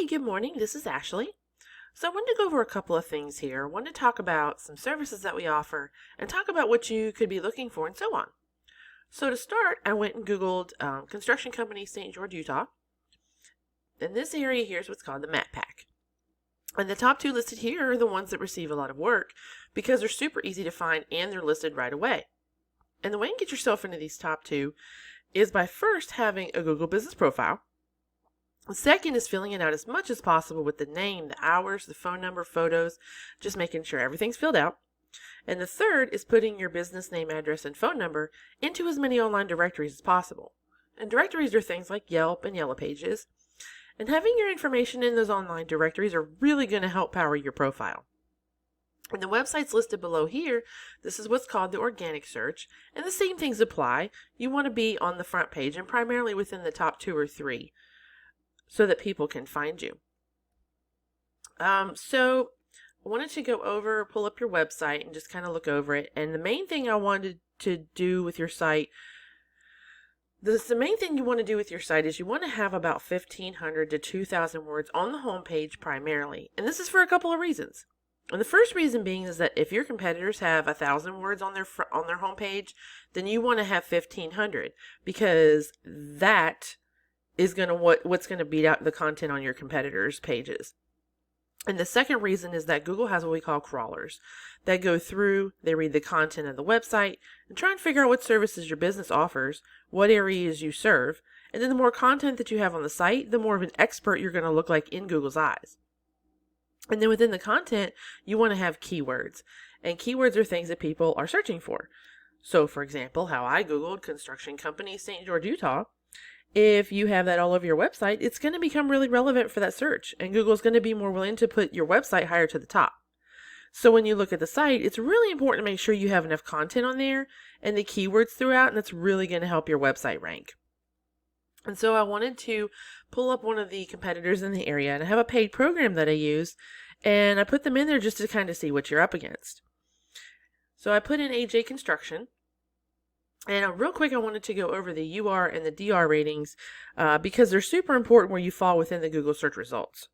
Hey, good morning. This is Ashley. So I wanted to go over a couple of things here. I wanted to talk about some services that we offer and talk about what you could be looking for and so on. So to start, I went and Googled construction company St. George, Utah. And this area here is what's called the Map Pack. And the top two listed here are the ones that receive a lot of work because they're super easy to find and they're listed right away. And the way you get yourself into these top two is by first having a Google business profile. The second is filling it out as much as possible with the name, the hours, the phone number, photos, just making sure everything's filled out. And the third is putting your business name, address, and phone number into as many online directories as possible. And directories are things like Yelp and Yellow Pages. And having your information in those online directories are really going to help power your profile. And the websites listed below here, this is what's called the organic search. And the same things apply. You want to be on the front page and primarily within the top 2 or 3. So that people can find you. So I wanted to pull up your website and just kind of look over it. And the main thing I wanted to do with your site, the main thing you want to do with your site is you want to have about 1,500 to 2,000 words on the home page primarily. And this is for a couple of reasons. And the first reason being is that if your competitors have 1,000 words on their home page, then you want to have 1,500 because that is what's going to beat out the content on your competitors' pages. And the second reason is that Google has what we call crawlers that go through, they read the content of the website and try and figure out what services your business offers, what areas you serve, and then the more content that you have on the site, the more of an expert you're going to look like in Google's eyes. And then within the content, you want to have keywords. And keywords are things that people are searching for. So for example, how I Googled construction company St. George, Utah. If you have that all over your website, it's going to become really relevant for that search. And Google's going to be more willing to put your website higher to the top. So when you look at the site, it's really important to make sure you have enough content on there and the keywords throughout, and that's really going to help your website rank. And so I wanted to pull up one of the competitors in the area, and I have a paid program that I use, and I put them in there just to kind of see what you're up against. So I put in AJ Construction. And real quick, I wanted to go over the UR and the DR ratings because they're super important where you fall within the Google search results.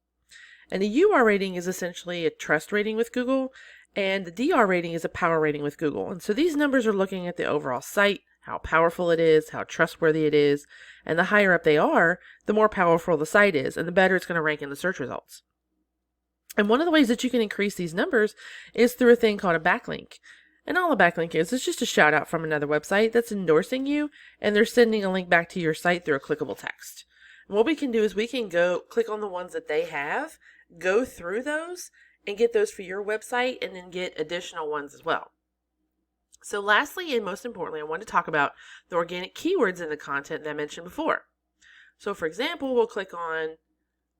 And the UR rating is essentially a trust rating with Google, and the DR rating is a power rating with Google. And so these numbers are looking at the overall site, how powerful it is, how trustworthy it is, and the higher up they are, the more powerful the site is, and the better it's going to rank in the search results. And one of the ways that you can increase these numbers is through a thing called a backlink. And all a backlink is just a shout out from another website that's endorsing you, and they're sending a link back to your site through a clickable text. And what we can do is we can go click on the ones that they have, go through those, and get those for your website, and then get additional ones as well. So lastly, and most importantly, I want to talk about the organic keywords in the content that I mentioned before. So for example, we'll click on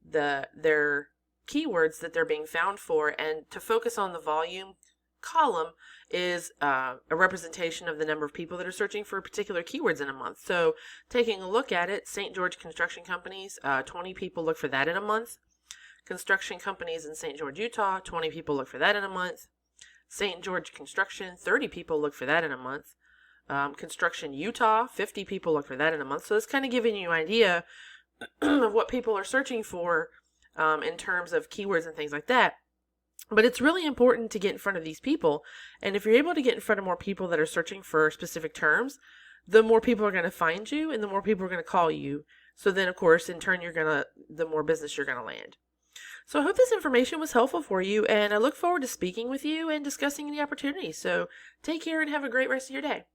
their keywords that they're being found for, and to focus on the volume column is a representation of the number of people that are searching for particular keywords in a month. So taking a look at it, St. George Construction Companies, 20 people look for that in a month. Construction companies in St. George, Utah, 20 people look for that in a month. St. George Construction, 30 people look for that in a month. Construction Utah, 50 people look for that in a month. So it's kind of giving you an idea of what people are searching for in terms of keywords and things like that. But it's really important to get in front of these people. And if you're able to get in front of more people that are searching for specific terms, the more people are going to find you and the more people are going to call you. So then, of course, in turn, the more business you're going to land. So I hope this information was helpful for you, and I look forward to speaking with you and discussing any opportunities. So take care and have a great rest of your day.